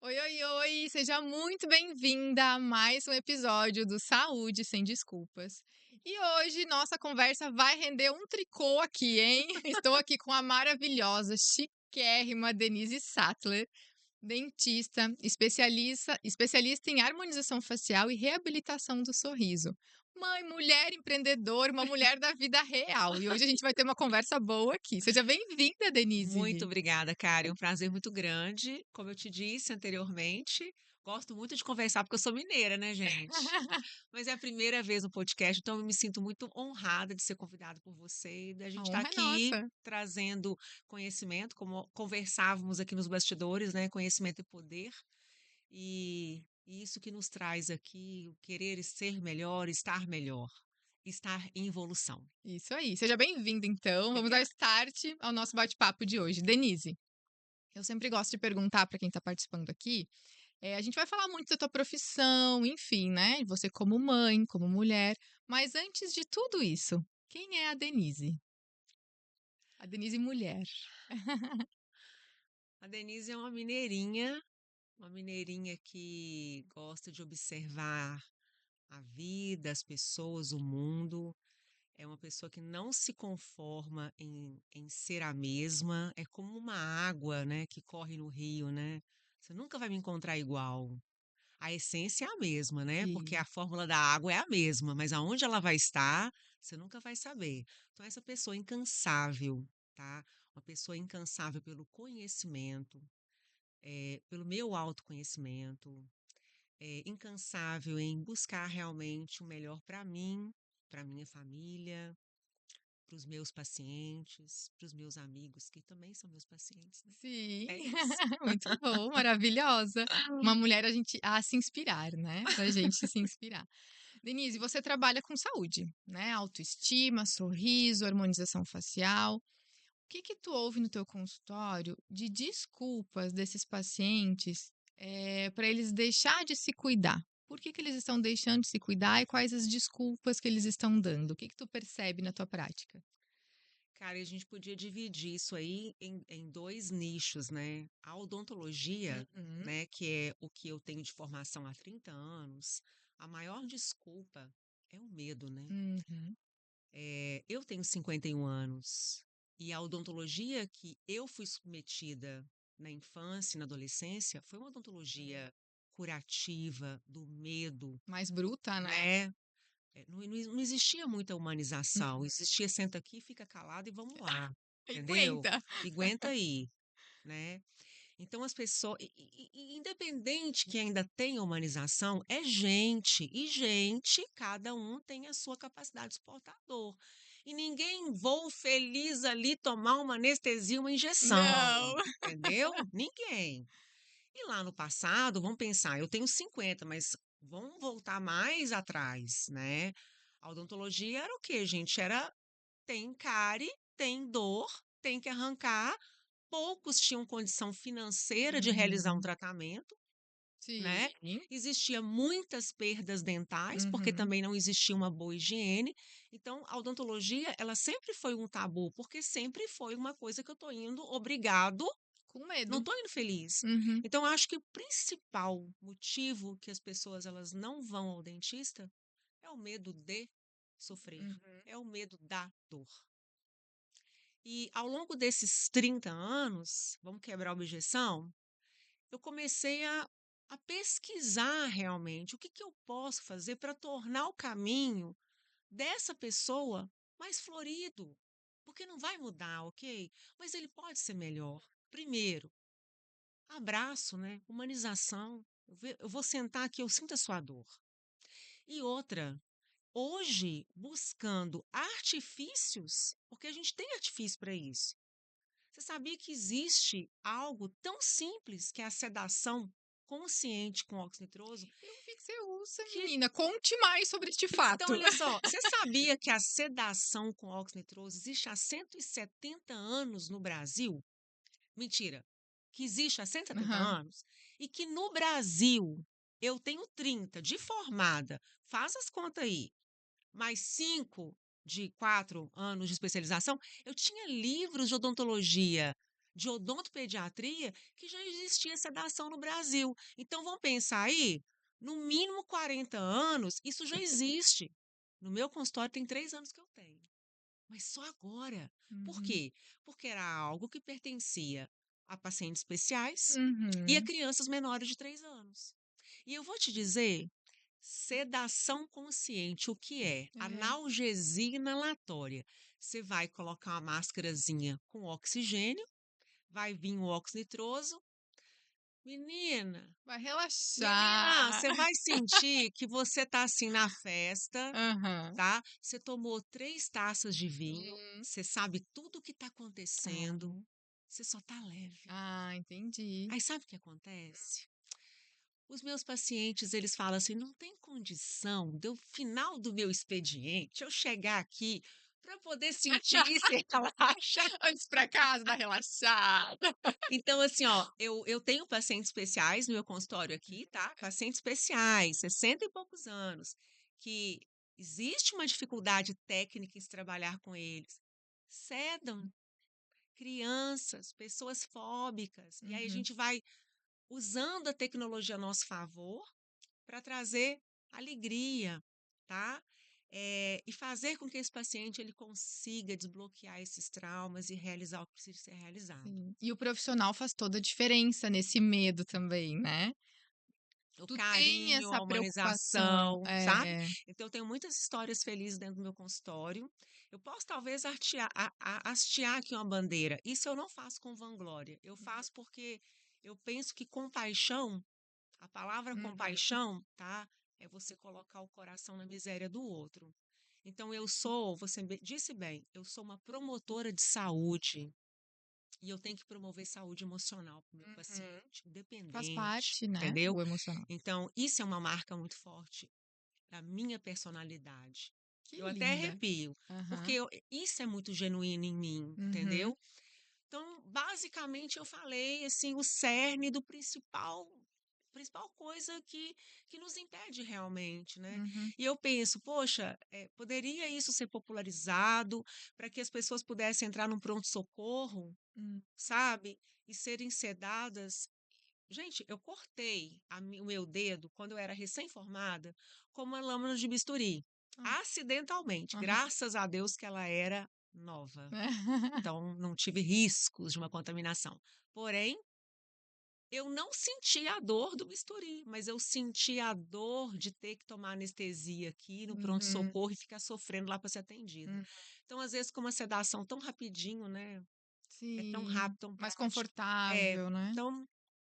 Oi, oi, oi! Seja muito bem-vinda a mais um episódio do Saúde Sem Desculpas. E hoje nossa conversa vai render um tricô aqui, hein? Estou aqui com a maravilhosa, chiquérrima Denise Sattler, dentista, especialista em harmonização facial e reabilitação do sorriso. Mãe, mulher empreendedora, uma mulher da vida real. E hoje a gente vai ter uma conversa boa aqui. Seja bem-vinda, Muito Denise. obrigada, Karen. É um prazer muito grande. Como eu te disse anteriormente, gosto muito de conversar porque eu sou mineira, né, gente? Mas é a primeira vez no podcast, então eu me sinto muito honrada de ser convidada por você e da A gente estar honra é aqui nossa. trazendo conhecimento, como conversávamos aqui nos bastidores, né? Conhecimento e poder. E isso que nos traz aqui, o querer ser melhor, estar em evolução. Isso aí. Seja bem-vinda, então. Vamos dar Obrigada. start ao nosso bate-papo de hoje. Denise, eu sempre gosto de perguntar para quem está participando aqui. A gente vai falar muito da tua profissão, enfim, né? Você como mãe, como mulher. Mas antes de tudo isso, quem é a Denise? A Denise mulher. A Denise é uma mineirinha que gosta de observar a vida, as pessoas, o mundo. É uma pessoa que não se conforma em ser a mesma. É como uma água, né, que corre no rio, né? Você nunca vai me encontrar igual. A essência é a mesma, né? Porque Sim. a fórmula da água é a mesma, mas aonde ela vai estar, você nunca vai saber. Então, essa pessoa incansável, tá? Uma pessoa incansável pelo conhecimento, pelo meu autoconhecimento, incansável em buscar realmente o melhor para mim, para minha família, para os meus pacientes, para os meus amigos, que também são meus pacientes, né? Sim, É isso. muito bom, maravilhosa. Uma mulher a se inspirar, né? Pra gente se inspirar. Denise, você trabalha com saúde, né? Autoestima, sorriso, harmonização facial. O que que tu ouve no teu consultório de desculpas desses pacientes para eles deixar de se cuidar? Por que que eles estão deixando de se cuidar e quais as desculpas que eles estão dando? O que que tu percebe na tua prática? Cara, e a gente podia dividir isso aí em dois nichos, né? A odontologia, Uhum, né, que é o que eu tenho de formação há 30 anos, a maior desculpa é o medo, né? uhum, Eu tenho 51 anos e a odontologia que eu fui submetida na infância e na adolescência foi uma odontologia curativa do medo, mais bruta, né? né? Não existia muita humanização, Uhum. existia senta aqui, fica calado e vamos lá, E entendeu? aguenta. E aguenta aí, né? Então as pessoas, independente que ainda tenha humanização, é gente, e gente, cada um tem a sua capacidade exportador. E ninguém voa feliz ali tomar uma anestesia, uma injeção, Não. entendeu? Ninguém. E lá no passado, vamos pensar, eu tenho 50, mas vamos voltar mais atrás, né? A odontologia era o quê, gente? Era tem cárie, tem dor, tem que arrancar. Poucos tinham condição financeira de realizar um Uhum. tratamento, Sim. né? Existia muitas perdas dentais, porque Uhum. também não existia uma boa higiene. Então, a odontologia, ela sempre foi um tabu, porque sempre foi uma coisa que eu tô indo obrigado, Com não medo. tô indo feliz. Uhum. Então, eu acho que o principal motivo que as pessoas elas não vão ao dentista é o medo de sofrer, Uhum. é o medo da dor. E ao longo desses 30 anos, vamos quebrar a objeção, eu comecei a pesquisar realmente o que, que eu posso fazer para tornar o caminho dessa pessoa mais florido. Porque não vai mudar, ok? Mas ele pode ser melhor. Primeiro, abraço, né? Humanização. Eu vou sentar aqui, eu sinto a sua dor. E outra, hoje, buscando artifícios, porque a gente tem artifício para isso. Você sabia que existe algo tão simples que é a sedação consciente com óxido nitroso? Eu vi que você usa, Que, menina. Conte mais sobre este então, fato. olha só, você sabia que a sedação com óxido nitroso existe há 170 anos no Brasil? Mentira. Que existe há 170 Aham. anos e que no Brasil eu tenho 30 de formada. Faz as contas aí. Mais 5 de 4 anos de especialização. Eu tinha livros de odontologia de odontopediatria que já existia sedação no Brasil. Então, vamos pensar aí, no mínimo 40 anos, isso já existe. No meu consultório tem 3 anos que eu tenho, mas só agora. Por Uhum. quê? Porque era algo que pertencia a pacientes especiais e a Uhum. crianças menores de 3 anos. E eu vou te dizer, sedação consciente, o que é? É. Analgesia inalatória. Você vai colocar uma máscarazinha com oxigênio, vai vir o óxido nitroso. Menina, Vai menina, relaxar. você vai sentir que você tá assim na festa, Aham. tá? Você tomou 3 taças de vinho, Hum. você sabe tudo o que tá acontecendo, É. você só tá leve. Ah, entendi. Aí sabe o que acontece? Os meus pacientes, eles falam assim: "Não tem condição de eu final do meu expediente, eu chegar aqui para poder sentir isso e relaxar". Antes pra casa, dar relaxada. Então, assim, ó, eu tenho pacientes especiais no meu consultório aqui, tá? Pacientes especiais, 60 e poucos anos, que existe uma dificuldade técnica em se trabalhar com eles. Sedam crianças, pessoas fóbicas, e aí a Uhum. gente vai usando a tecnologia a nosso favor para trazer alegria, tá? E fazer com que esse paciente ele consiga desbloquear esses traumas e realizar o que precisa ser realizado. Sim. E o profissional faz toda a diferença nesse medo também, né? O Tu tem carinho, essa a preocupação. humanização, sabe? É. Então, eu tenho muitas histórias felizes dentro do meu consultório. Eu posso, talvez, hastear aqui uma bandeira. Isso eu não faço com vanglória. Eu faço porque eu penso que compaixão, a palavra Uhum. compaixão, tá? É você colocar o coração na miséria do outro. Então, eu sou, você disse bem, eu sou uma promotora de saúde. E eu tenho que promover saúde emocional para o meu Uhum. paciente, Faz independente, parte, né, entendeu? o emocional. Então, isso é uma marca muito forte da minha personalidade. Que Eu até linda. arrepio, porque Aham. isso é muito genuíno em mim, Uhum. entendeu? Então, basicamente, eu falei assim o cerne do principal coisa que nos impede realmente, né? Uhum. E eu penso, poxa, poderia isso ser popularizado para que as pessoas pudessem entrar num pronto-socorro, Hum. sabe? E serem sedadas. Gente, eu cortei o meu dedo quando eu era recém-formada com uma lâmina de bisturi, Ah. acidentalmente, Aham. graças a Deus que ela era nova. Então, não tive riscos de uma contaminação. Porém, eu não senti a dor do bisturi, mas eu senti a dor de ter que tomar anestesia aqui no Uhum. pronto-socorro e ficar sofrendo lá para ser atendida. Hum. Então, às vezes, com uma sedação tão rapidinho, né? É tão Sim. rápido, tão Mais prático. É, confortável, né? então,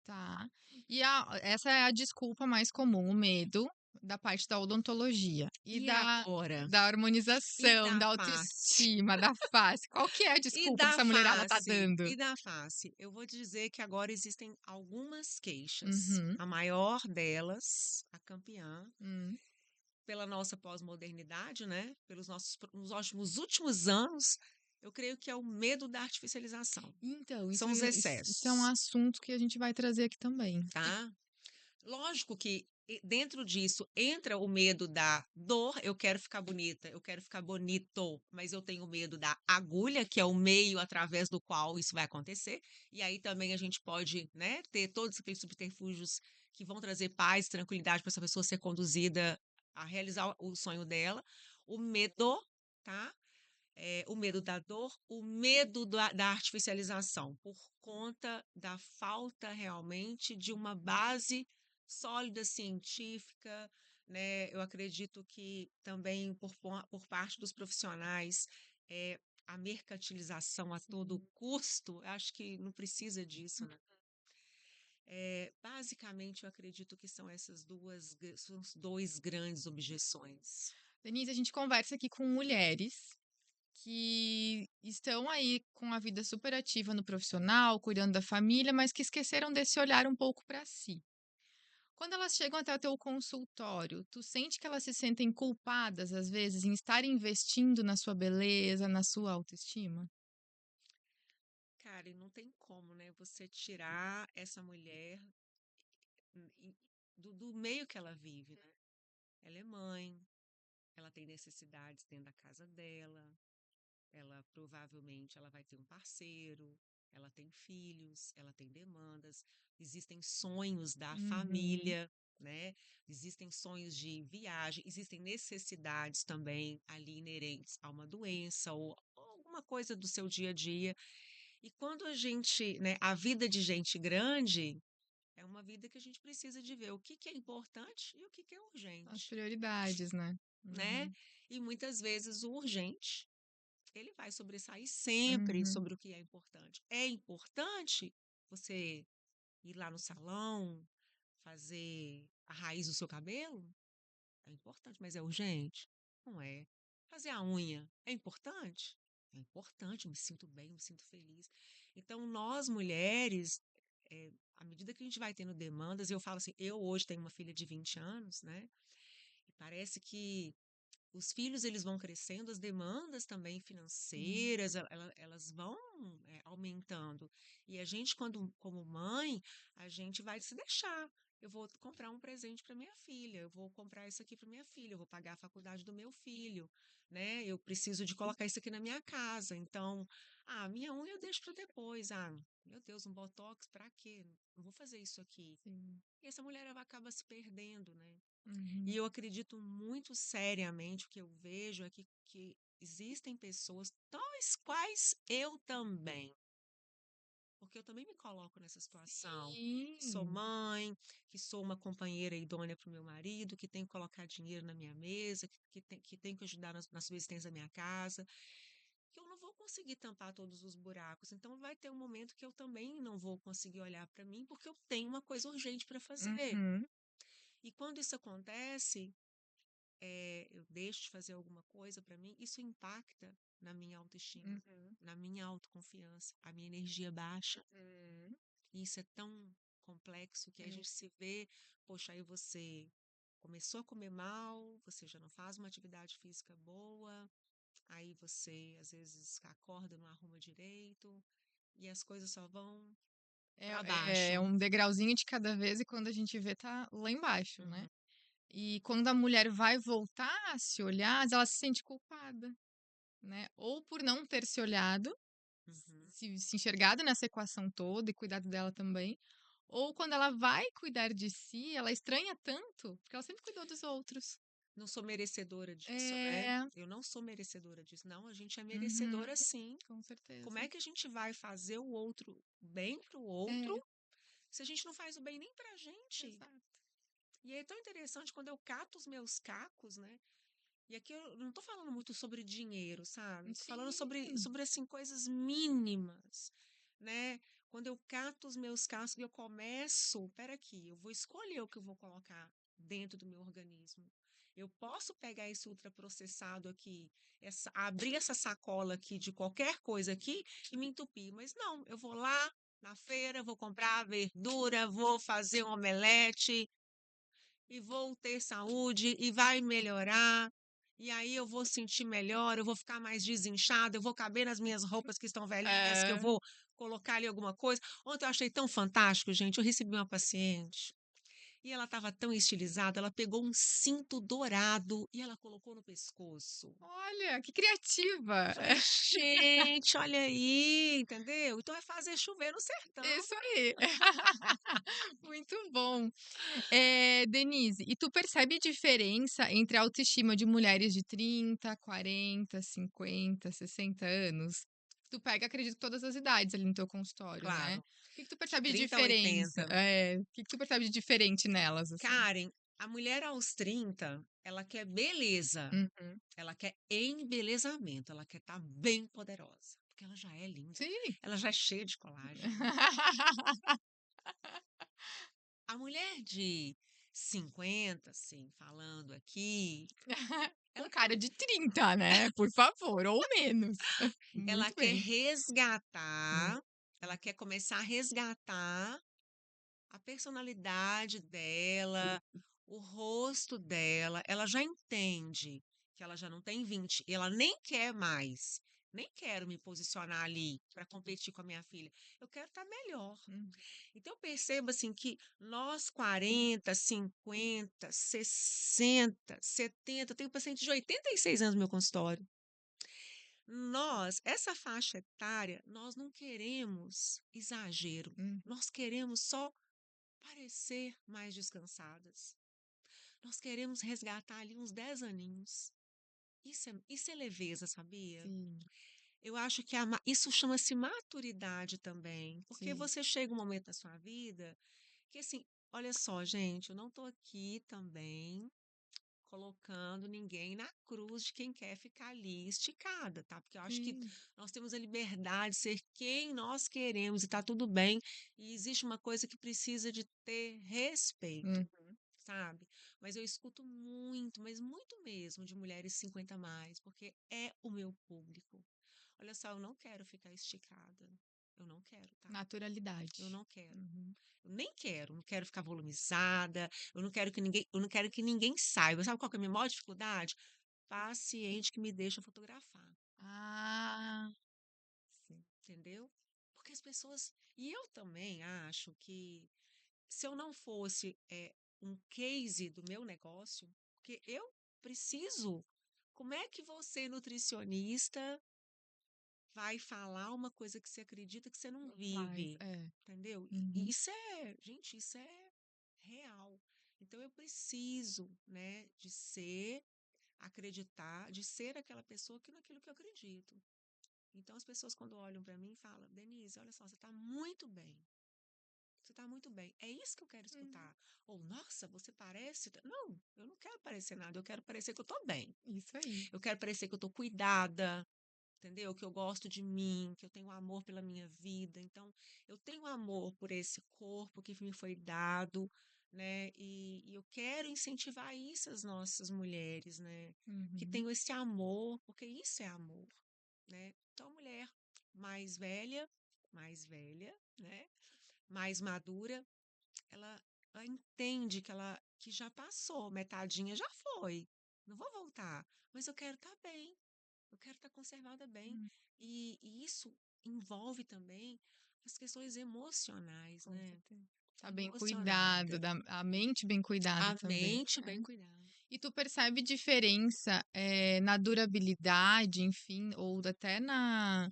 Tá. E essa é a desculpa mais comum, o medo da parte da odontologia e e da agora? da E harmonização, da da face? autoestima, da face. Qual que é a E desculpa que da essa mulherada tá face? dando? E da face? Eu vou dizer que agora existem algumas queixas. Uhum. A maior delas, a campeã, Hum. pela nossa pós-modernidade, né? Nos últimos anos, eu creio que é o medo da artificialização. Então, São os isso é um excessos, assunto que a gente vai trazer aqui também. tá? Lógico que dentro disso entra o medo da dor, eu quero ficar bonita, eu quero ficar bonito, mas eu tenho medo da agulha, que é o meio através do qual isso vai acontecer. E aí também a gente pode, né, ter todos aqueles subterfúgios que vão trazer paz, tranquilidade para essa pessoa ser conduzida a realizar o sonho dela. O medo, tá? O medo da dor, o medo da artificialização, por conta da falta realmente de uma base sólida científica, né? Eu acredito que também por parte dos profissionais, a mercantilização a todo Sim. custo, acho que não precisa disso, né? Basicamente, eu acredito que são os dois grandes objeções. Denise, a gente conversa aqui com mulheres que estão aí com a vida super ativa no profissional, cuidando da família, mas que esqueceram desse olhar um pouco para si. Quando elas chegam até o teu consultório, tu sente que elas se sentem culpadas, às vezes, em estar investindo na sua beleza, na sua autoestima? Cara, e não tem como, né, você tirar essa mulher do meio que ela vive, né? Ela é mãe, ela tem necessidades dentro da casa dela, ela provavelmente ela vai ter um parceiro, ela tem filhos, ela tem demandas, existem sonhos da Uhum. família, né? Existem sonhos de viagem, existem necessidades também ali inerentes a uma doença ou alguma coisa do seu dia a dia. E quando a gente, né, a vida de gente grande é uma vida que a gente precisa de ver o que que é importante e o que é As urgente, prioridades, né? né? Uhum. E muitas vezes o urgente, ele vai sobressair sempre Uhum. sobre o que é importante. É importante você ir lá no salão, fazer a raiz do seu cabelo? É importante, mas é urgente? Não é. Fazer a unha é importante? É importante, eu me sinto bem, eu me sinto feliz. Então, nós mulheres, à medida que a gente vai tendo demandas, eu falo assim, eu hoje tenho uma filha de 20 anos, né? E parece que os filhos eles vão crescendo, as demandas também Sim. financeiras, elas vão aumentando. E a gente, quando, como mãe, a gente vai se deixar. Eu vou comprar um presente para minha filha, eu vou comprar isso aqui para minha filha, eu vou pagar a faculdade do meu filho, né? Eu preciso de colocar isso aqui na minha casa. Então, minha unha eu deixo para depois. Meu Deus, um botox, para quê? Não vou fazer isso aqui. Sim. E essa mulher ela acaba se perdendo, né? E Uhum. eu acredito muito seriamente, o que eu vejo é que existem pessoas, tais quais eu também, porque eu também me coloco nessa situação, que sou Sim. mãe, que sou uma companheira idônea para o meu marido, que tenho que colocar dinheiro na minha mesa, que tenho que ajudar na subsistência da minha casa, que eu não vou conseguir tampar todos os buracos. Então vai ter um momento que eu também não vou conseguir olhar para mim, porque eu tenho uma coisa urgente para fazer. Uhum. E quando isso acontece, eu deixo de fazer alguma coisa para mim, isso impacta na minha autoestima, Uhum. na minha autoconfiança, a minha energia baixa. Uhum. E isso é tão complexo que a É. gente se vê, poxa, aí você começou a comer mal, você já não faz uma atividade física boa, aí você às vezes acorda, não arruma direito, e as coisas só vão para É baixo. um degrauzinho de cada vez e quando a gente vê tá lá embaixo, né? Uhum, E quando a mulher vai voltar a se olhar, ela se sente culpada, né? Ou por não ter se olhado, uhum. se enxergado nessa equação toda e cuidado dela também. Ou quando ela vai cuidar de si, ela estranha tanto, porque ela sempre cuidou dos outros. Não sou merecedora disso, né? É. Eu não sou merecedora disso. Não, a gente é Uhum. merecedora sim. Com Como certeza. é que a gente vai fazer o outro bem para o outro É, se a gente não faz o bem nem para a gente? exato. E é tão interessante quando eu cato os meus cacos, né? E aqui eu não tô falando muito sobre dinheiro, sabe? Tô falando Sim. sobre assim, coisas mínimas, né? Quando eu cato os meus cacos e eu começo, pera aqui, eu vou escolher o que eu vou colocar dentro do meu organismo. Eu posso pegar esse ultraprocessado aqui, abrir essa sacola aqui de qualquer coisa aqui e me entupir, mas não, eu vou lá na feira, vou comprar verdura, vou fazer um omelete, e vou ter saúde e vai melhorar. E aí eu vou sentir melhor, eu vou ficar mais desinchada, eu vou caber nas minhas roupas que estão velhinhas, que eu É. vou colocar ali alguma coisa. Ontem eu achei tão fantástico, gente. Eu recebi uma paciente e ela estava tão estilizada, ela pegou um cinto dourado e ela colocou no pescoço. Olha, que criativa. Falei, gente, olha aí, entendeu? Então é fazer chover no sertão. Isso aí. Muito bom. Denise, e tu percebe diferença entre a autoestima de mulheres de 30, 40, 50, 60 anos? Tu pega, acredito, todas as idades ali no teu consultório, né? Claro, O que que tu de percebe de 30 a diferença? 80. O que que tu percebe de diferente nelas, assim? Karen, a mulher aos 30, ela quer beleza, Uhum. ela quer embelezamento, ela quer estar bem poderosa, porque ela já é linda, Sim. ela já é cheia de colágeno. A mulher de 50, assim, falando aqui, Com ela quer, cara de 30, né? Por favor, ou menos. ela Muito quer bem. Hum. resgatar, ela quer começar a resgatar a personalidade dela, o rosto dela, ela já entende que ela já não tem 20 e ela nem quer mais. Nem quero me posicionar ali para competir com a minha filha. Eu quero estar melhor. Uhum. Então eu percebo assim que nós 40, 50, 60, 70, eu tenho paciente de 86 anos no meu consultório. essa faixa etária, nós não queremos exagero. Hum, Nós queremos só parecer mais descansadas. Nós queremos resgatar ali uns 10 aninhos. Isso é leveza, sabia? sim, Eu acho que isso chama-se maturidade também. Porque sim. você chega um momento da sua vida que, assim, olha só, gente, eu não estou aqui também colocando ninguém na cruz de quem quer ficar ali esticada, tá? Porque eu acho que Sim. nós temos a liberdade de ser quem nós queremos e tá tudo bem. E existe uma coisa que precisa de ter respeito, Uhum. sabe? Mas eu escuto muito, mas muito mesmo, de mulheres 50 a mais, porque é o meu público. Olha só, eu não quero ficar esticada. Eu não quero, tá? Eu Naturalidade. não quero. Uhum. Eu nem quero, não quero ficar volumizada, eu não quero que ninguém saiba. Sabe qual que é a minha maior dificuldade? Paciente que me deixa fotografar, Ah, sim. entendeu? Porque as pessoas. E eu também acho que se eu não fosse um case do meu negócio, porque eu preciso. Como é que você, nutricionista, vai falar uma coisa que você acredita que você não Não faz, vive, é. entendeu? E Uhum. gente, isso é real. Então eu preciso, né, de ser, acreditar, de ser aquela pessoa que naquilo que eu acredito. Então as pessoas quando olham para mim falam, Denise, olha só, você está muito bem. Você está muito bem. É isso que eu quero Uhum. escutar. Ou, nossa, você parece. Não, eu não quero parecer nada. Eu quero parecer que eu estou bem. Isso aí. Eu quero parecer que eu estou cuidada, entendeu? Que eu gosto de mim, que eu tenho amor pela minha vida. Então, eu tenho amor por esse corpo que me foi dado, né? E eu quero incentivar isso às nossas mulheres, né? Que Uhum. tenham esse amor, porque isso é amor, né? Então, a mulher mais velha, né? Mais madura, ela, ela entende que já passou, metadinha já foi. Não vou voltar, mas eu quero estar bem. Eu quero estar conservada bem. Hum, E isso envolve também as questões emocionais, com né? certeza. Tá bem cuidado, Emocionada. a mente bem cuidada A também. mente É. bem cuidada. E tu percebe diferença na durabilidade, enfim, ou até na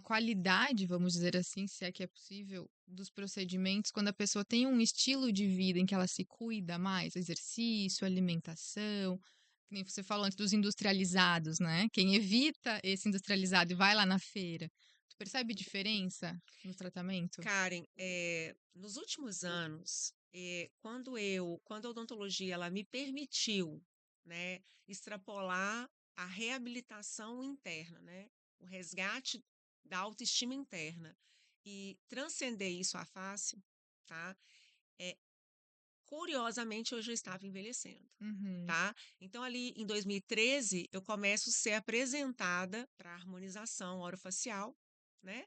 qualidade, vamos dizer assim, se é que é possível, dos procedimentos, quando a pessoa tem um estilo de vida em que ela se cuida mais, exercício, alimentação, que nem você falou antes dos industrializados, né? Quem evita esse industrializado e vai lá na feira, tu percebe diferença no tratamento? Karen, nos últimos anos, quando a odontologia ela me permitiu, né, extrapolar a reabilitação interna, né, o resgate da autoestima interna e transcender isso à face, tá? É, curiosamente, eu já estava envelhecendo, Uhum, tá? Então, ali em 2013, eu começo a ser apresentada para harmonização orofacial, né?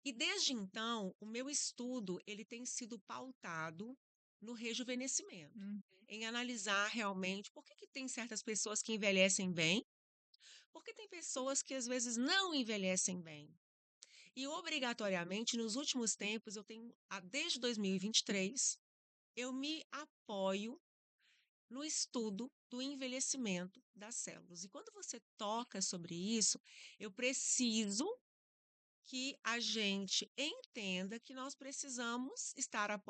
E desde então, o meu estudo ele tem sido pautado no rejuvenescimento, hum, em analisar realmente por que que tem certas pessoas que envelhecem bem, por que tem pessoas que às vezes não envelhecem bem. E obrigatoriamente, nos últimos tempos, desde 2023, eu me apoio no estudo do envelhecimento das células. E quando você toca sobre isso, eu preciso que a gente entenda que nós precisamos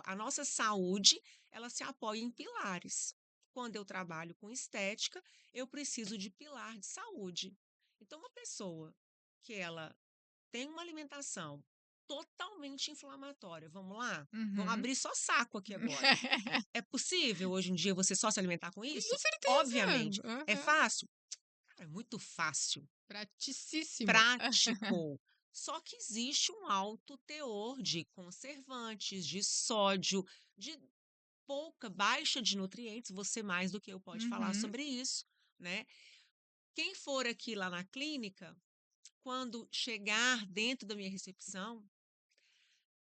a nossa saúde, ela se apoia em pilares. Quando eu trabalho com estética, eu preciso de pilar de saúde. Então, uma pessoa que ela tem uma alimentação totalmente inflamatória, vamos lá? Vamos uhum. abrir só saco aqui agora. É possível hoje em dia você só se alimentar com Com isso? Obviamente. certeza. É Aham. fácil? Cara, é muito fácil. Praticíssimo. Prático. Só que existe um alto teor de conservantes, de sódio, de baixa de nutrientes. Você mais do que eu pode falar Uhum. sobre isso, né? Quem for aqui lá na clínica, quando chegar dentro da minha recepção,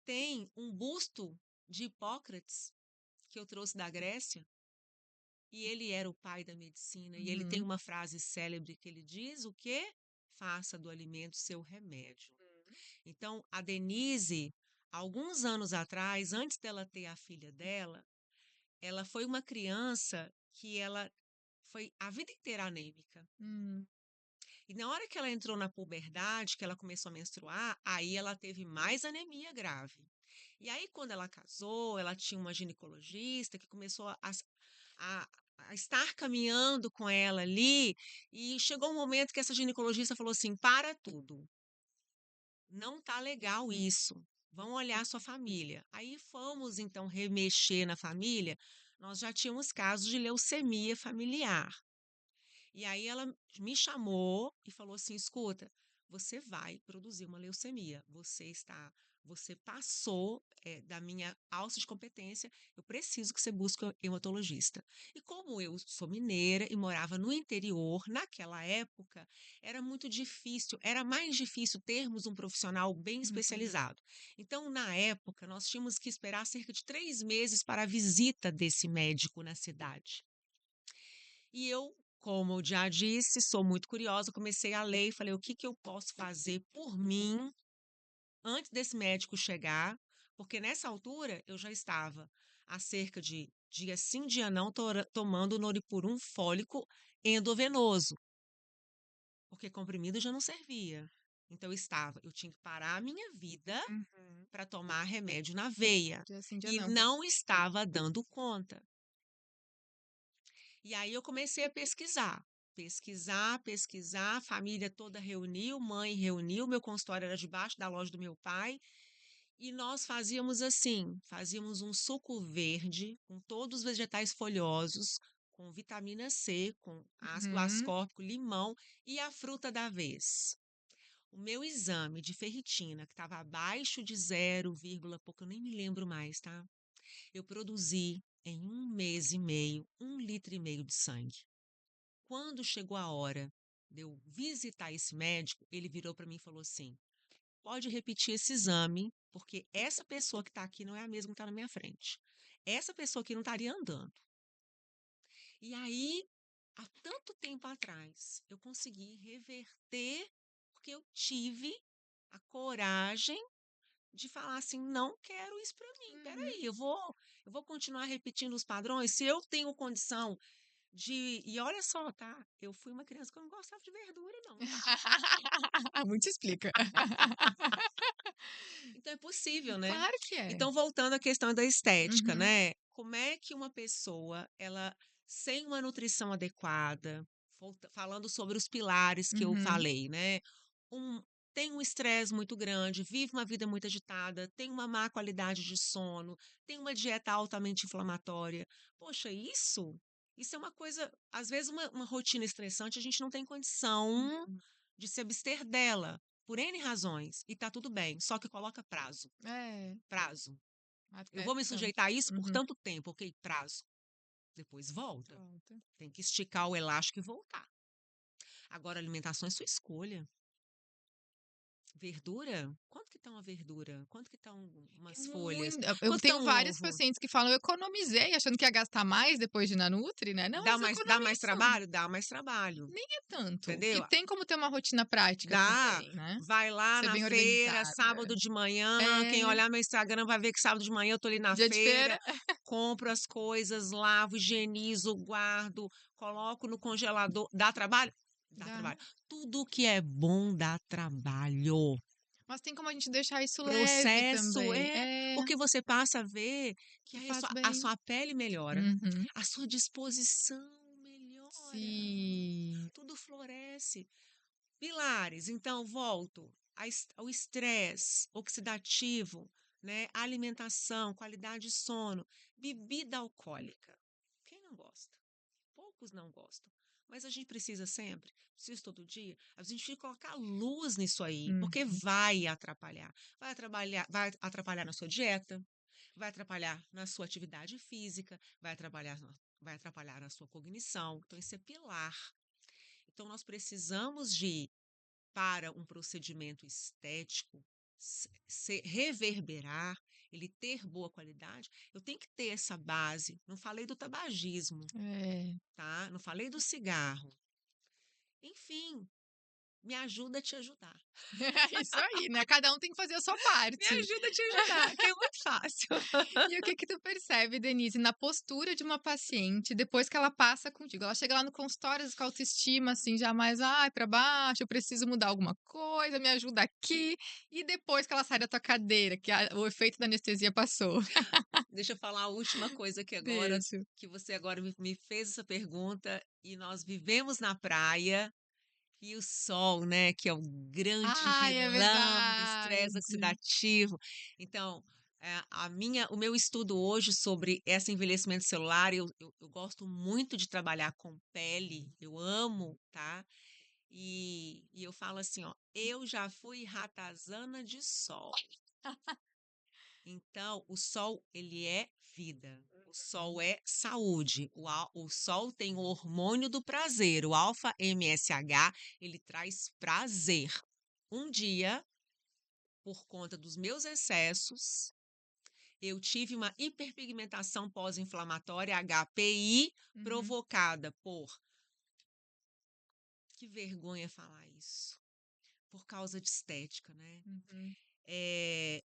tem um busto de Hipócrates que eu trouxe da Grécia. E ele era o pai da medicina, e ele tem Uhum. uma frase célebre que ele diz o quê? Faça do alimento seu remédio. Então, a Denise, alguns anos atrás, antes dela ter a filha dela, ela foi uma criança que ela foi a vida inteira anêmica. Hum. E na hora que ela entrou na puberdade, que ela começou a menstruar, aí ela teve mais anemia grave. E aí, quando ela casou, ela tinha uma ginecologista que começou a, a estar caminhando com ela ali, e chegou um momento que essa ginecologista falou assim: para tudo, não tá legal isso. Vão olhar a sua família. Aí fomos então remexer na família. Nós já tínhamos casos de leucemia familiar. E aí ela me chamou e falou assim: escuta, você vai produzir uma leucemia. Você passou da minha alça de competência. Eu preciso que você busque um hematologista. E como eu sou mineira e morava no interior, naquela época era muito difícil, era mais difícil termos um profissional bem Uhum. especializado. Então, na época, nós tínhamos que esperar cerca de 3 meses para a visita desse médico na cidade. E eu, como eu já disse, sou muito curiosa, comecei a ler e falei: o que que eu posso fazer por mim antes desse médico chegar? Porque nessa altura eu já estava há cerca de dia sim, dia não, tomando Noripurum fólico endovenoso, porque comprimido já não servia. Então eu tinha que parar a minha vida Uhum. para tomar remédio na veia Dia sim, dia e não. não estava dando conta. E aí eu comecei a pesquisar. Pesquisar, pesquisar, a família toda reuniu, mãe reuniu, meu consultório era debaixo da loja do meu pai, e nós fazíamos assim, fazíamos um suco verde com todos os vegetais folhosos, com vitamina C, com ácido Uhum. ascórbico, limão e a fruta da vez. O meu exame de ferritina, que estava abaixo de 0, pouco, eu nem me lembro mais, tá? Eu produzi em 1 mês e meio, 1,5 litro de sangue. Quando chegou a hora de eu visitar esse médico, ele virou para mim e falou assim: pode repetir esse exame, porque essa pessoa que está aqui não é a mesma que está na minha frente. Essa pessoa aqui não estaria andando. E aí, há tanto tempo atrás, eu consegui reverter, porque eu tive a coragem de falar assim: não quero isso para mim. Uhum. Peraí, eu vou continuar repetindo os padrões. Se eu tenho condição e olha só, tá? Eu fui uma criança que eu não gostava de verdura, não, tá? Muito explica. Então é possível, né? Claro que é. Então, voltando à questão da estética, Uhum. né? Como é que uma pessoa, ela, sem uma nutrição adequada, falando sobre os pilares que eu Uhum. falei, né? Um, tem um estresse muito grande, vive uma vida muito agitada, tem uma má qualidade de sono, tem uma dieta altamente inflamatória. Poxa, isso é uma coisa, às vezes uma rotina estressante, a gente não tem condição Uhum. de se abster dela, por N razões, e tá tudo bem, só que coloca prazo. É, Prazo. Eu até vou me tanto. sujeitar a isso por Uhum. tanto tempo, ok? Prazo. Depois volta. Volta. Tem que esticar o elástico e voltar. Agora, alimentação é sua escolha. Verdura? Quanto que tá uma verdura? Quanto que estão umas folhas? Eu Quanto que tá tenho um vários ovo? pacientes que falam: "Eu economizei", achando que ia gastar mais depois de ir na Nutri, né. Não, Dá eles mais, dá mais economizam. trabalho? Dá mais trabalho. Nem é tanto. E Entendeu? tem como ter uma rotina prática Dá. também, né. Vai lá Ser na bem feira, organizada. sábado de manhã. Quem É, olhar meu Instagram vai ver que sábado de manhã eu tô ali na dia de feira feira, compro as coisas, lavo, higienizo, guardo, coloco no congelador. Dá trabalho? Dá dá. trabalho. Tudo que é bom dá trabalho. Mas tem como a gente deixar isso leve Processo também. é É, porque você passa a ver que que aí a faz sua, a bem. sua pele melhora, Uhum. a sua disposição melhora, Sim. tudo floresce. Pilares, então, volto ao estresse oxidativo, né? Alimentação, qualidade de sono, bebida alcoólica. Quem não gosta? Poucos não gostam. Mas a gente precisa sempre, precisa todo dia, a gente tem que colocar luz nisso aí, porque Uhum. vai atrapalhar. Vai atrapalhar na sua dieta, vai atrapalhar na sua atividade física, vai atrapalhar na sua cognição. Então, isso é pilar. Então, nós precisamos para um procedimento estético reverberar, ele ter boa qualidade, eu tenho que ter essa base. Não falei do tabagismo, É. tá? Não falei do cigarro. Enfim, me ajuda a te ajudar. É isso aí, né? Cada um tem que fazer a sua Me parte. ajuda a te ajudar, que é muito fácil. E o que que tu percebe, Denise, na postura de uma paciente depois que ela passa contigo? Ela chega lá no consultório com a autoestima assim, já mais, ai, pra baixo, eu preciso mudar alguma coisa, me ajuda aqui. E depois que ela sai da tua cadeira, que o efeito da anestesia passou. Deixa eu falar a última coisa aqui agora, Deixa. que você agora me fez essa pergunta, e nós vivemos na praia, e o sol, né, que é o grande Ai, é vilão do estresse verdade. oxidativo. Então, o meu estudo hoje sobre esse envelhecimento celular, eu gosto muito de trabalhar com pele, eu amo, tá? E eu falo assim, ó, eu já fui ratazana de sol. Então, o sol, ele é vida. O sol é saúde. O sol tem o hormônio do prazer, o alfa-MSH, ele traz prazer. Um dia, por conta dos meus excessos, eu tive uma hiperpigmentação pós-inflamatória, HPI, Uhum, provocada por. Que vergonha falar isso. Por causa de estética, né? uhum,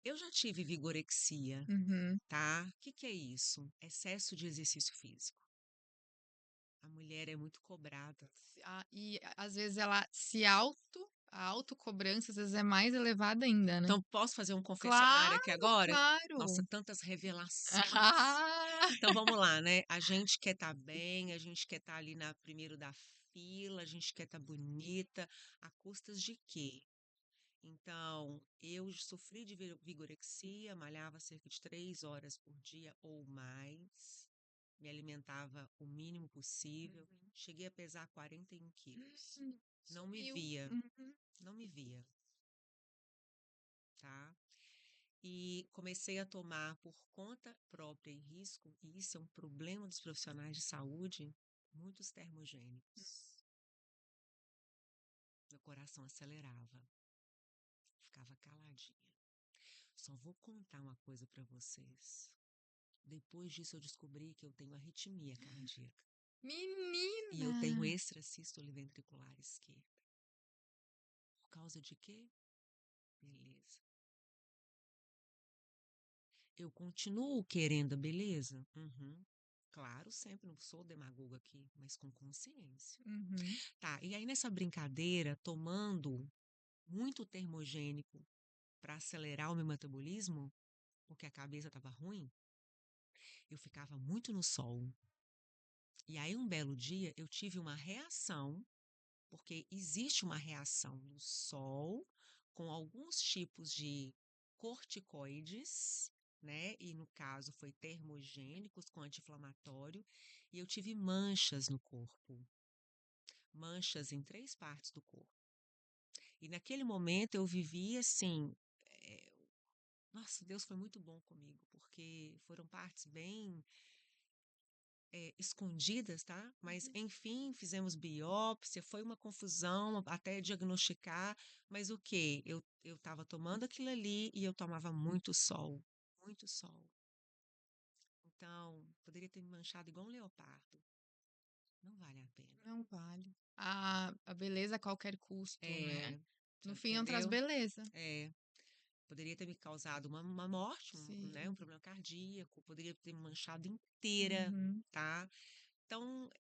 Eu já tive vigorexia, uhum. tá? O que que é isso? Excesso de exercício físico. A mulher é muito cobrada. Às vezes ela a autocobrança às vezes é mais elevada ainda, né? Então, posso fazer um confessionário aqui Claro, agora? Nossa, claro. tantas revelações. Ah, Então, vamos lá, né? A gente quer estar bem, a gente quer estar ali na primeiro da fila, a gente quer estar bonita, a custas de quê? Então, eu sofri de vigorexia, malhava cerca de 3 horas por dia ou mais, me alimentava o mínimo possível, uhum. cheguei a pesar 41 quilos. Não me Sumiu. via, Uhum. não me via, tá? E comecei a tomar por conta própria e risco, e isso é um problema dos profissionais de saúde, muitos termogênicos. Meu coração acelerava, ficava caladinha. Só vou contar uma coisa para vocês. Depois disso, eu descobri que eu tenho arritmia cardíaca e eu tenho Menina! extrasístole ventricular esquerda. Por causa de quê? Beleza. Eu continuo querendo a beleza? Uhum. Claro, sempre não sou demagogo aqui, mas com consciência. Uhum. Tá, e aí nessa brincadeira, tomando muito termogênico para acelerar o meu metabolismo, porque a cabeça estava ruim, eu ficava muito no sol. E aí, um belo dia, eu tive uma reação, porque existe uma reação no sol com alguns tipos de corticoides, né? E no caso foi termogênicos com anti-inflamatório, e eu tive manchas no corpo, manchas em 3 partes do corpo. E naquele momento eu vivi assim, eh, nossa, Deus foi muito bom comigo, porque foram partes bem escondidas, tá? Mas, Uhum. enfim, fizemos biópsia, foi uma confusão até diagnosticar, mas o quê? Eu estava tomando aquilo ali e eu tomava muito sol, muito sol. Então, poderia ter me manchado igual um leopardo. Não vale a pena. Não vale. A beleza a qualquer custo, né? É, No já fim, não traz entendeu? beleza. É, poderia ter me causado uma morte, né, um Sim. problema cardíaco, poderia ter me manchado inteira, Uhum. tá? Então,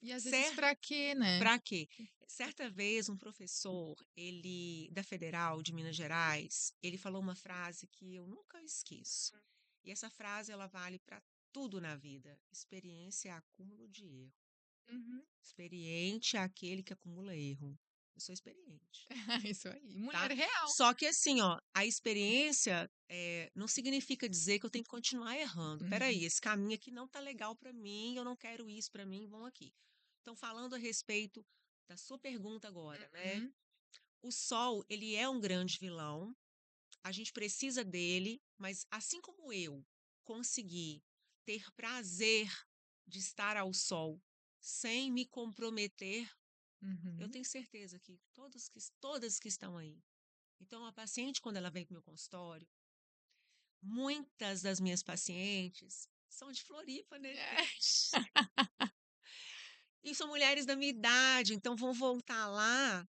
E às vezes certo. pra quê, né? Para quê? Certa vez um professor, ele da Federal de Minas Gerais, ele falou uma frase que eu nunca esqueço. E essa frase ela vale para tudo na vida. Experiência é acúmulo de erro. Uhum. Experiente é aquele que acumula erro. Eu sou experiente, Isso aí. Mulher tá? real. Só que assim, ó, a experiência não significa dizer que eu tenho que continuar errando. Peraí, Uhum. esse caminho aqui não tá legal para mim, eu não quero isso para mim, vamos aqui. Então, falando a respeito da sua pergunta agora, né? Uhum. O sol, ele é um grande vilão, a gente precisa dele, mas assim como eu consegui ter prazer de estar ao sol sem me comprometer, eu Uhum. tenho certeza que todas que estão aí. Então, a paciente, quando ela vem para o meu consultório, muitas das minhas pacientes são de Floripa, né, É. gente? E são mulheres da minha idade, então vão voltar lá.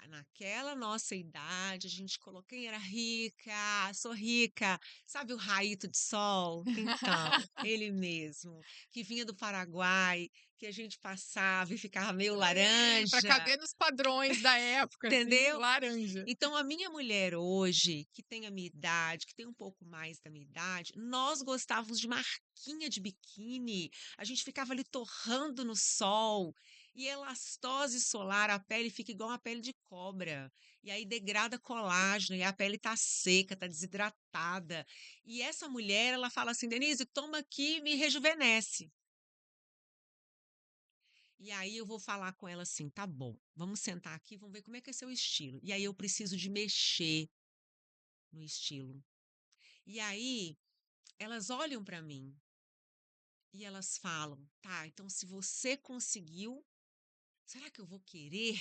Naquela nossa idade, a gente colocou quem era rica, sou rica, sabe o Raito de Sol? Então, ele mesmo, que vinha do Paraguai, que a gente passava e ficava meio Pra laranja, caber nos padrões da época, assim, entendeu? laranja. Então, a minha mulher hoje, que tem a minha idade, que tem um pouco mais da minha idade, nós gostávamos de marquinha de biquíni. A gente ficava ali torrando no sol. E elastose solar, a pele fica igual a pele de cobra. E aí degrada colágeno, e a pele tá seca, tá desidratada. E essa mulher, ela fala assim, Denise, toma aqui, me rejuvenesce. E aí eu vou falar com ela assim, tá bom, vamos sentar aqui, vamos ver como é que é seu estilo. E aí eu preciso de mexer no estilo. E aí elas olham para mim e elas falam, tá, então se você conseguiu, será que eu vou querer?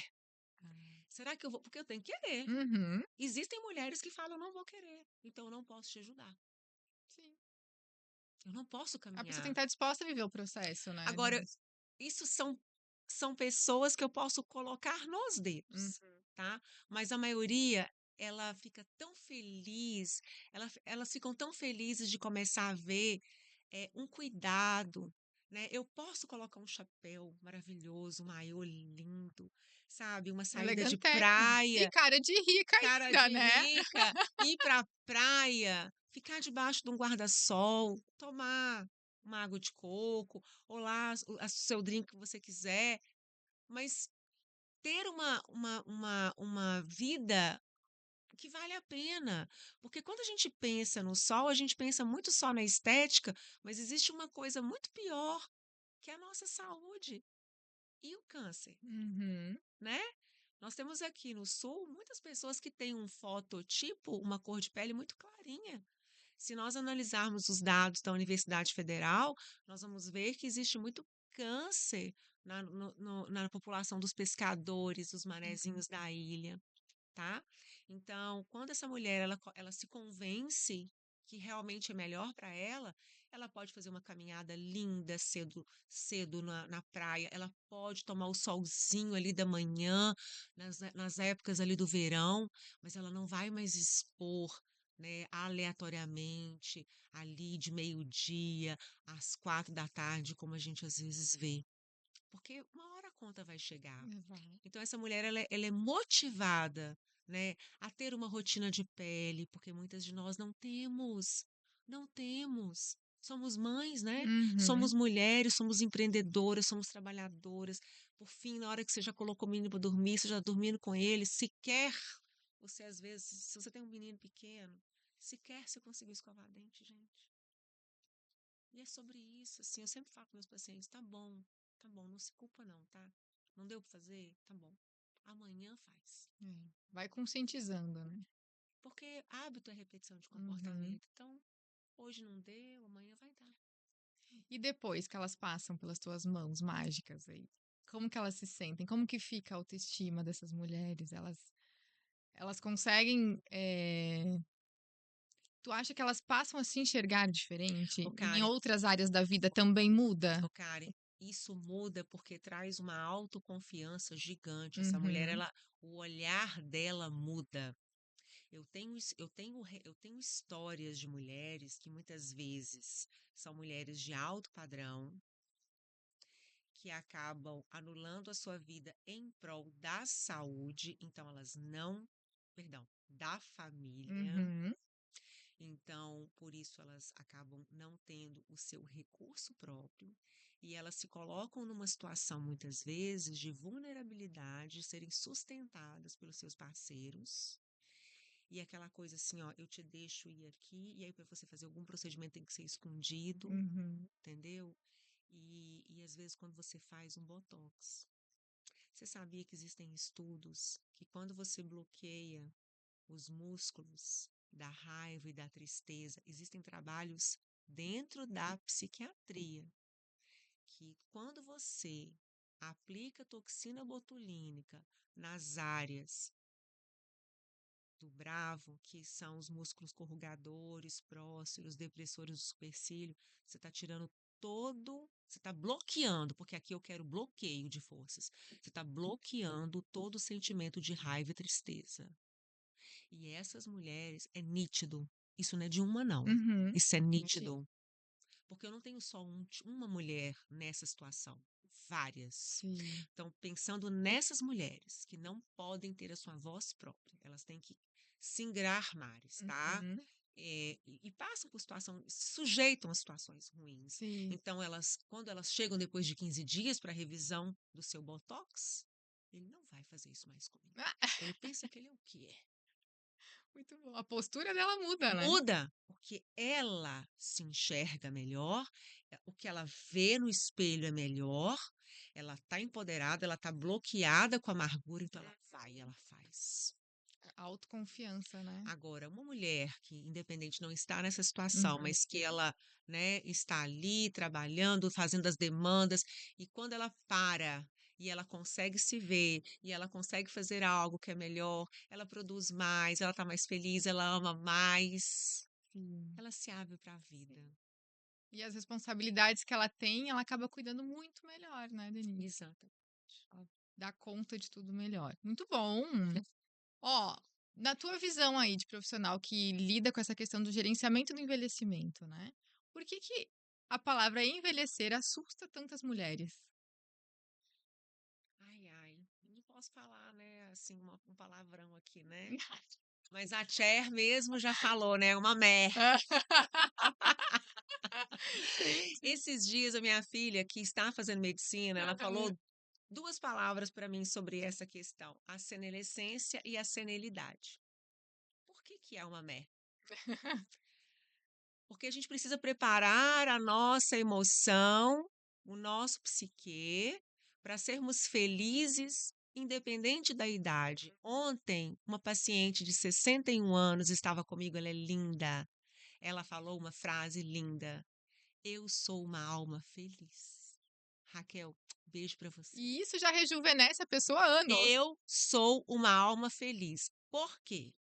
Será que eu vou? Porque eu tenho que querer. Uhum, Existem mulheres que falam, não vou querer, então eu não posso te ajudar. sim. Eu não posso A pessoa tem caminhar. que estar disposta a viver o processo, né, Agora, Denise? isso são pessoas que eu posso colocar nos Uhum. dedos, tá? Mas a maioria, ela fica tão feliz, elas ficam tão felizes de começar a ver um cuidado, né? Eu posso colocar um chapéu maravilhoso, um maiô lindo, sabe? Uma saída de Elegantérrima. E praia, cara de rica cara ainda, de né? rica, ir pra praia, ficar debaixo de um guarda-sol, tomar uma água de coco, ou lá o seu drink que você quiser, mas ter uma vida que vale a pena. Porque quando a gente pensa no sol, a gente pensa muito só na estética, mas existe uma coisa muito pior, que é a nossa saúde e o câncer, Uhum. né? Nós temos aqui no sul muitas pessoas que têm um fototipo, uma cor de pele muito clarinha. Se nós analisarmos os dados da Universidade Federal, nós vamos ver que existe muito câncer na população dos pescadores, os manezinhos da ilha, tá? Então, quando essa mulher ela se convence que realmente é melhor para ela pode fazer uma caminhada linda cedo na praia, ela pode tomar o solzinho ali da manhã, nas épocas ali do verão, mas ela não vai mais expor, né, aleatoriamente, ali de meio-dia às 4 da tarde, como a gente às vezes vê. Porque uma hora a conta vai chegar. Exato. Então, essa mulher ela é motivada, né, a ter uma rotina de pele, porque muitas de nós não temos. Não temos. Somos mães, né? Uhum. Somos mulheres, somos empreendedoras, somos trabalhadoras. Por fim, na hora que você já colocou o menino para dormir, você já dormindo com ele, sequer você, às vezes, se você tem um menino pequeno, sequer você conseguiu escovar dente, gente. E é sobre isso, assim, eu sempre falo com meus pacientes, tá bom, não se culpa não, tá? Não deu para fazer? Tá bom. Amanhã faz. É. Vai conscientizando, né? Porque hábito é repetição de Uhum. comportamento. Então, hoje não deu, amanhã vai dar. E depois que elas passam pelas tuas mãos mágicas aí, como que elas se sentem? Como que fica a autoestima dessas mulheres? Elas conseguem. Tu acha que elas passam a se enxergar Ô, diferente? Em Karen, outras áreas da vida também muda? ô, Karen, isso muda porque traz uma autoconfiança gigante. Essa mulher, Uhum, o olhar dela muda. Eu tenho histórias de mulheres que muitas vezes são mulheres de alto padrão, que acabam anulando a sua vida em prol da saúde, então elas não, perdão, da família. uhum, Então, por isso elas acabam não tendo o seu recurso próprio e elas se colocam numa situação muitas vezes de vulnerabilidade, de serem sustentadas pelos seus parceiros. E aquela coisa assim, ó, eu te deixo ir aqui, e aí para você fazer algum procedimento tem que ser escondido, uhum. entendeu? E às vezes quando você faz um botox, você sabia que existem estudos que quando você bloqueia os músculos da raiva e da tristeza, existem trabalhos dentro da psiquiatria que quando você aplica toxina botulínica nas áreas do bravo, que são os músculos corrugadores, próceros, depressores do supercílio, você está tirando você está bloqueando, porque aqui eu quero bloqueio de forças. Você está bloqueando todo o sentimento de raiva e tristeza. E essas mulheres, é nítido. Isso não é de uma, não. Uhum. Isso é nítido. Porque eu não tenho só uma mulher nessa situação, várias. Sim. Então, pensando nessas mulheres que não podem ter a sua voz própria, elas têm que singrar mares, tá? Uhum. E passam por situações, se sujeitam a situações ruins. Sim. Então, quando elas chegam depois de 15 dias para revisão do seu Botox, ele não vai fazer isso mais comigo. Ah, Ele pensa que ele é o quê? muito bom. A postura dela muda, né? Muda, porque ela se enxerga melhor, o que ela vê no espelho é melhor, ela está empoderada, ela está bloqueada com a amargura, então ela vai, ela faz. Autoconfiança, né? Agora, uma mulher que, independente, não está nessa situação, Uhum. mas que ela, né, está ali trabalhando, fazendo as demandas, e quando ela para e ela consegue se ver, e ela consegue fazer algo que é melhor, ela produz mais, ela está mais feliz, ela ama mais, Sim. ela se abre para a vida. E as responsabilidades que ela tem, ela acaba cuidando muito melhor, né, Denise? Exato. Ela dá conta de tudo melhor. Muito bom. Ó, na tua visão aí de profissional que lida com essa questão do gerenciamento do envelhecimento, né? Por que que a palavra envelhecer assusta tantas mulheres? Ai, ai, eu não posso falar, né, assim, um palavrão aqui, né? Mas a Cher mesmo já falou, né? Uma mer. Entendi. Esses dias a minha filha, que está fazendo medicina, ela falou duas palavras para mim sobre essa questão: a senescência e a senilidade. Por que que é uma mer? Porque a gente precisa preparar a nossa emoção, o nosso psiquê, para sermos felizes, independente da idade. Ontem, uma paciente de 61 anos estava comigo, ela é linda. Ela falou uma frase linda: eu sou uma alma feliz. Raquel, beijo para você. E isso já rejuvenesce a pessoa há anos. Eu sou uma alma feliz. Por quê?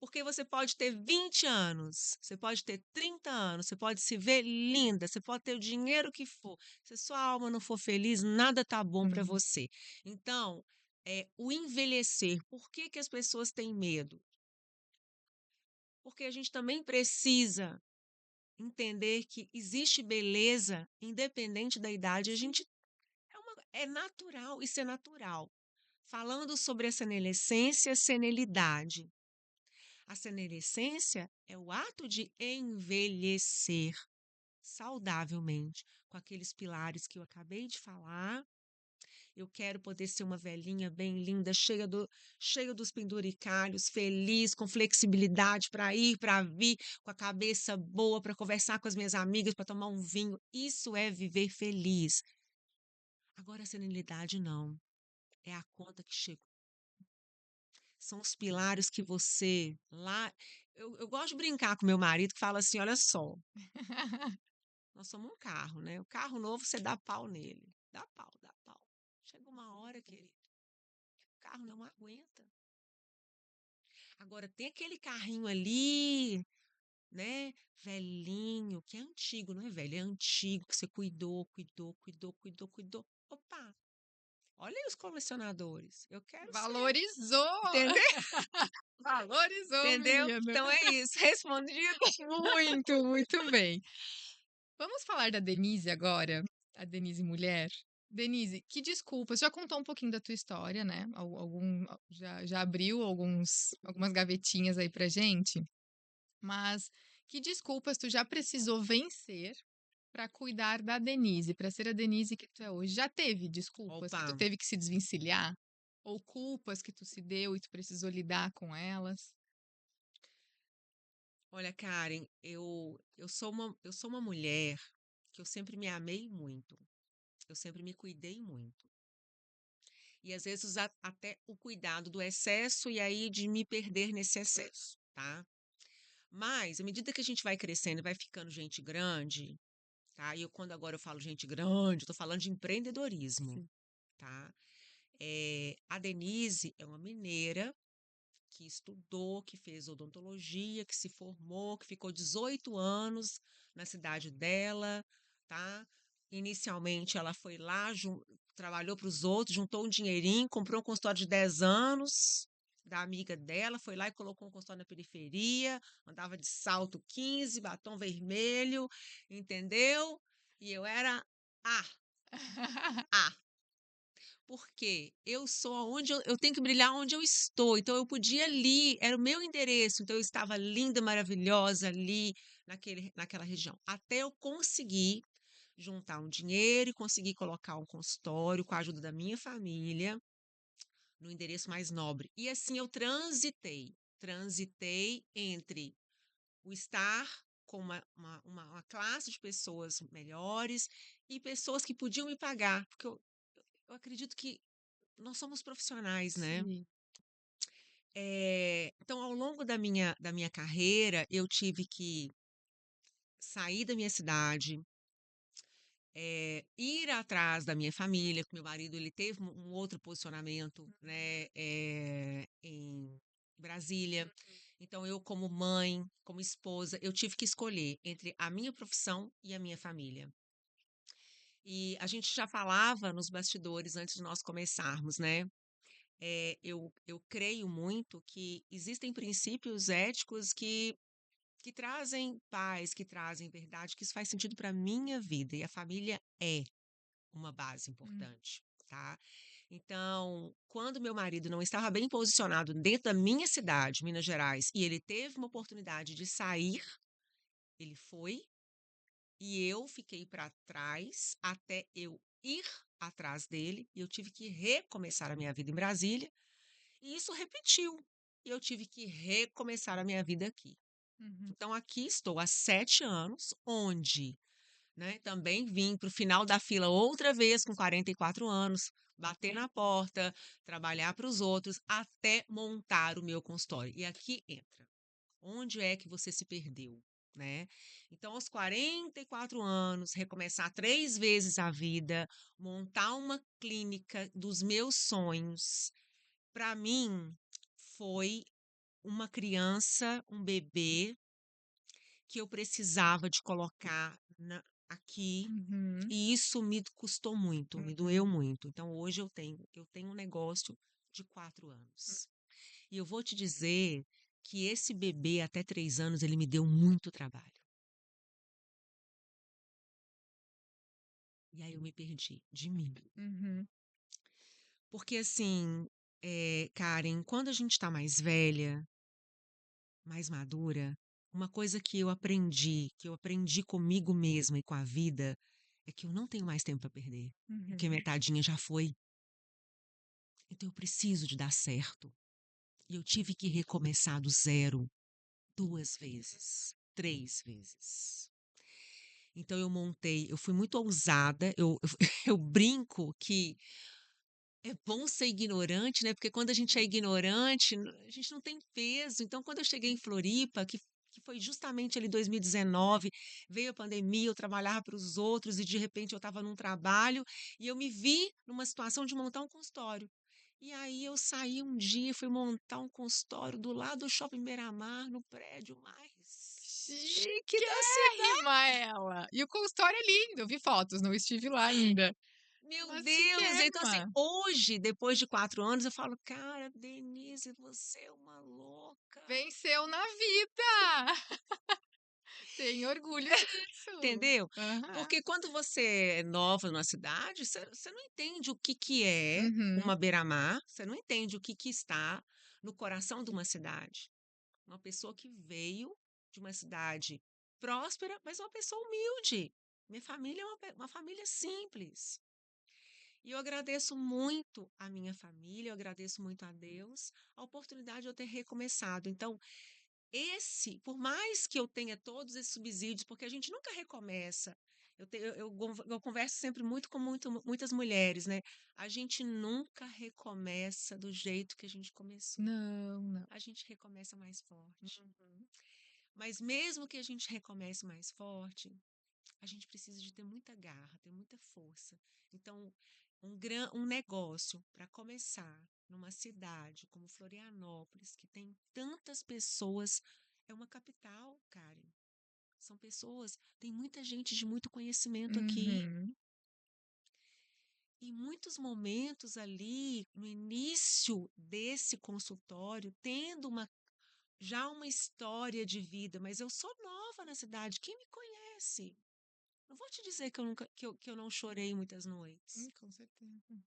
Porque você pode ter 20 anos, você pode ter 30 anos, você pode se ver linda, você pode ter o dinheiro que for. Se sua alma não for feliz, nada tá bom para Uhum. você. Então, o envelhecer, por que que as pessoas têm medo? Porque a gente também precisa entender que existe beleza independente da idade. A gente é natural, isso é natural. Falando sobre a senescência, a senilidade. A senescência é o ato de envelhecer saudavelmente, com aqueles pilares que eu acabei de falar. Eu quero poder ser uma velhinha bem linda, cheia dos penduricalhos, feliz, com flexibilidade para ir, para vir, com a cabeça boa, para conversar com as minhas amigas, para tomar um vinho. Isso é viver feliz. Agora, a senilidade não. É a conta que chegou. São os pilares que você lá. Eu gosto de brincar com meu marido que fala assim: olha só, nós somos um carro, né? O carro novo você dá pau nele. Dá pau, dá pau. Chega uma hora, querido, que o carro não aguenta. Agora, tem aquele carrinho ali, né? Velhinho, que é antigo, não é velho? É antigo, que você cuidou, cuidou, cuidou, cuidou, cuidou. Opa! Olha aí os colecionadores. Eu quero ser. Valorizou! Entendeu? Valorizou, Entendeu? menino. Então é isso. Respondido. Muito, muito bem. Vamos falar da Denise agora, a Denise mulher. Denise, que desculpas, já contou um pouquinho da tua história, né? Já abriu algumas gavetinhas aí pra gente, mas que desculpas tu já precisou vencer pra cuidar da Denise, pra ser a Denise que tu é hoje? Já teve desculpas que tu Opa! teve que se desvencilhar? Ou culpas que tu se deu e tu precisou lidar com elas? Olha, Karen, eu sou uma mulher que eu sempre me amei muito. Eu sempre me cuidei muito. E às vezes até o cuidado do excesso e aí de me perder nesse excesso, tá? Mas, à medida que a gente vai crescendo e vai ficando gente grande, tá? E quando agora eu falo gente grande, eu tô falando de empreendedorismo, Sim. tá? A Denise é uma mineira que estudou, que fez odontologia, que se formou, que ficou 18 anos na cidade dela, tá? Inicialmente, ela foi lá, trabalhou para os outros, juntou um dinheirinho, comprou um consultório de 10 anos da amiga dela, foi lá e colocou um consultório na periferia, andava de salto 15, batom vermelho, entendeu? E eu era a, a. Porque eu sou onde eu tenho que brilhar onde eu estou. Então eu podia ali, era o meu endereço, então eu estava linda, maravilhosa ali naquela região. Até eu conseguir juntar um dinheiro e conseguir colocar um consultório com a ajuda da minha família no endereço mais nobre. E assim eu transitei entre o estar com uma classe de pessoas melhores e pessoas que podiam me pagar, porque eu acredito que nós somos profissionais, né? Sim. Então, ao longo da minha carreira, eu tive que sair da minha cidade, ir atrás da minha família, porque meu marido ele teve um outro posicionamento, né, em Brasília. Então, eu, como mãe, como esposa, eu tive que escolher entre a minha profissão e a minha família. E a gente já falava nos bastidores antes de nós começarmos, né? Eu creio muito que existem princípios éticos que trazem paz, que trazem verdade, que isso faz sentido para a minha vida. E a família é uma base Hum. importante, tá? Então, quando meu marido não estava bem posicionado dentro da minha cidade, Minas Gerais, e ele teve uma oportunidade de sair, ele foi, e eu fiquei para trás até eu ir atrás dele, e eu tive que recomeçar a minha vida em Brasília. E isso repetiu. E eu tive que recomeçar a minha vida aqui. Uhum. Então, aqui estou há 7 anos, onde, né, também vim para o final da fila outra vez, com 44 anos, bater na porta, trabalhar para os outros, até montar o meu consultório. E aqui entra. Onde é que você se perdeu? Né? Então, aos 44 anos, recomeçar 3 vezes a vida, montar uma clínica dos meus sonhos, para mim, foi uma criança, um bebê que eu precisava de colocar aqui, Uhum. e isso me custou muito, me doeu muito. Então hoje eu tenho um negócio de 4 anos. E eu vou te dizer que esse bebê até 3 anos ele me deu muito trabalho. E aí eu me perdi de mim. Uhum. Porque assim, Karen, quando a gente está mais velha, mais madura, uma coisa que eu aprendi comigo mesma e com a vida, é que eu não tenho mais tempo para perder, porque Uhum. metadinha já foi. Então eu preciso de dar certo. E eu tive que recomeçar do zero 2 vezes, 3 vezes. Então eu fui muito ousada, eu brinco que é bom ser ignorante, né? Porque quando a gente é ignorante, a gente não tem peso. Então, quando eu cheguei em Floripa, que foi justamente ali 2019, veio a pandemia, eu trabalhava para os outros e de repente eu estava num trabalho e eu me vi numa situação de montar um consultório. E aí eu saí um dia e fui montar um consultório do lado do Shopping Beira-Mar, no prédio mais chique da cidade. Chiquérrima ela! E o consultório é lindo, eu vi fotos, não estive lá ainda. Meu Mas Deus! Então, assim, chiquérrima! hoje, depois de 4 anos, eu falo, cara, Denise, você é uma louca. Venceu na vida! Tenho orgulho disso. Entendeu? Aham. Porque quando você é nova numa cidade, você não entende o que é Uhum. uma beira-mar, você não entende o que está no coração de uma cidade. Uma pessoa que veio de uma cidade próspera, mas uma pessoa humilde. Minha família é uma família simples. E eu agradeço muito a minha família, eu agradeço muito a Deus a oportunidade de eu ter recomeçado. Então, por mais que eu tenha todos esses subsídios, porque a gente nunca recomeça. Eu converso sempre muito com muitas mulheres, né? A gente nunca recomeça do jeito que a gente começou. Não, não. A gente recomeça mais forte. Uhum. Mas mesmo que a gente recomece mais forte, a gente precisa de ter muita garra, ter muita força. Então, um negócio para começar numa cidade como Florianópolis, que tem tantas pessoas, é uma capital, Karen. São pessoas, tem muita gente de muito conhecimento aqui. Uhum. Em muitos momentos ali, no início desse consultório, tendo já uma história de vida, mas eu sou nova na cidade, quem me conhece? Não vou te dizer que eu nunca, que eu não chorei muitas noites. Com certeza.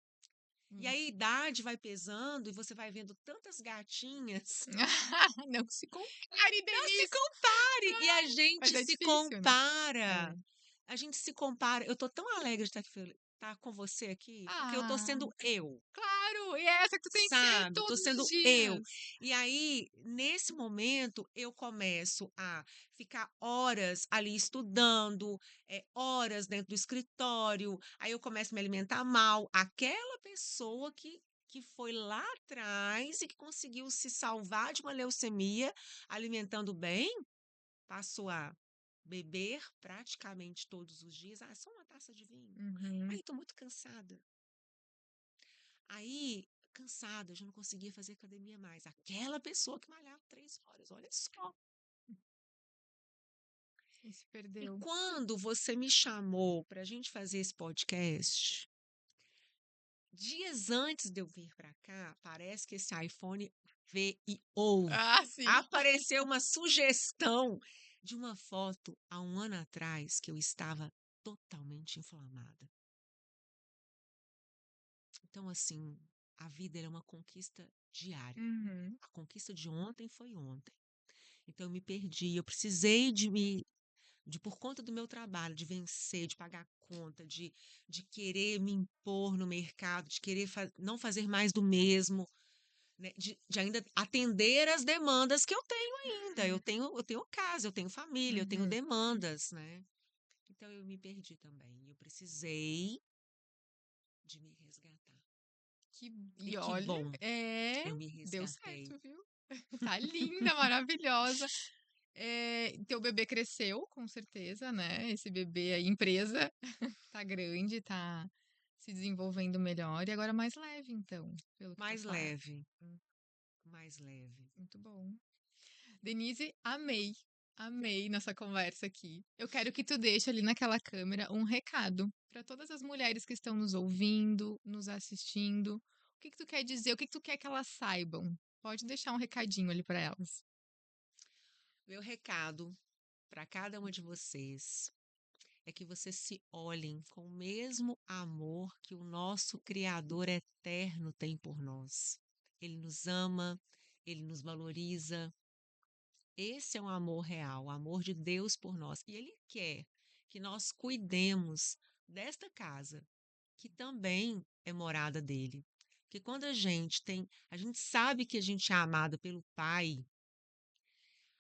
E Hum. aí a idade vai pesando e você vai vendo tantas gatinhas. Não se compare, Não se Denise! compare! E a Mas gente é se difícil, né? É. compara. A gente se compara. Eu tô tão alegre de estar com você aqui, porque eu tô Ah, sendo eu. claro! E é essa que tu tem que ser Sabe, tô todos os sendo eu. dias. E aí, nesse momento, eu começo a ficar horas ali estudando, horas dentro do escritório, aí eu começo a me alimentar mal. Aquela pessoa que foi lá atrás e que conseguiu se salvar de uma leucemia alimentando bem, passou a beber praticamente todos os dias. Ah, só uma taça de vinho. Uhum. Aí, tô muito cansada. Aí, cansada, já não conseguia fazer academia mais. Aquela pessoa que malhava 3 horas, olha só. E se E perdeu. quando você me chamou para a gente fazer esse podcast, dias antes de eu vir para cá, parece que esse iPhone vê e ouve. Ah, sim. Apareceu uma sugestão de uma foto há um ano atrás que eu estava totalmente inflamada. Então, assim, a vida é uma conquista diária. Uhum. A conquista de ontem foi ontem. Então eu me perdi, eu precisei de por conta do meu trabalho, de vencer, de pagar conta, de querer me impor no mercado, de querer não fazer mais do mesmo, né? De ainda atender as demandas que eu tenho ainda. Eu tenho casa, eu tenho família, eu tenho Uhum. demandas, né? Então eu me perdi também. Eu precisei de me resgatar. E E que olha, bom, eu me deu resgatei. certo, viu? Tá linda, maravilhosa. Teu bebê cresceu, com certeza, né? Esse bebê aí, empresa, tá grande, tá se desenvolvendo melhor e agora mais leve, então, pelo que tu Mais fala. leve, mais leve. Muito bom. Denise, amei. Amei nossa conversa aqui. Eu quero que tu deixe ali naquela câmera um recado para todas as mulheres que estão nos ouvindo, nos assistindo. O que que tu quer dizer? O que que tu quer que elas saibam? Pode deixar um recadinho ali para elas. Meu recado para cada uma de vocês é que vocês se olhem com o mesmo amor que o nosso Criador eterno tem por nós. Ele nos ama, ele nos valoriza. Esse é um amor real, o amor de Deus por nós. E ele quer que nós cuidemos desta casa, que também é morada dele. Porque quando a gente sabe que a gente é amado pelo Pai,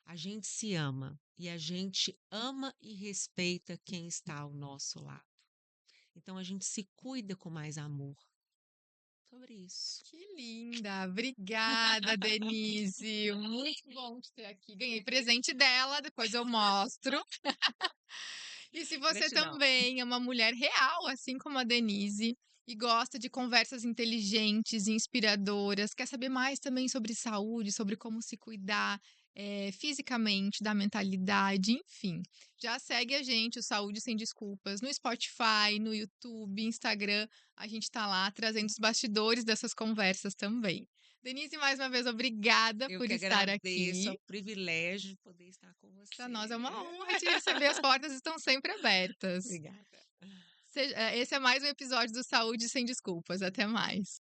a gente se ama e a gente ama e respeita quem está ao nosso lado. Então a gente se cuida com mais amor. Sobre isso. Que linda! Obrigada, Denise. Muito bom te ter aqui. Ganhei presente dela, depois eu mostro. E se você Gratidão. também é uma mulher real, assim como a Denise, e gosta de conversas inteligentes e inspiradoras, quer saber mais também sobre saúde, sobre como se cuidar fisicamente, da mentalidade, enfim, já segue a gente, o Saúde Sem Desculpas, no Spotify, no YouTube, Instagram. A gente tá lá trazendo os bastidores dessas conversas também. Denise, mais uma vez, obrigada Eu por que estar agradeço, é aqui. um privilégio de poder estar com Para nós é você. uma honra te receber, as portas estão sempre abertas. Obrigada. Esse é mais um episódio do Saúde Sem Desculpas. Até mais.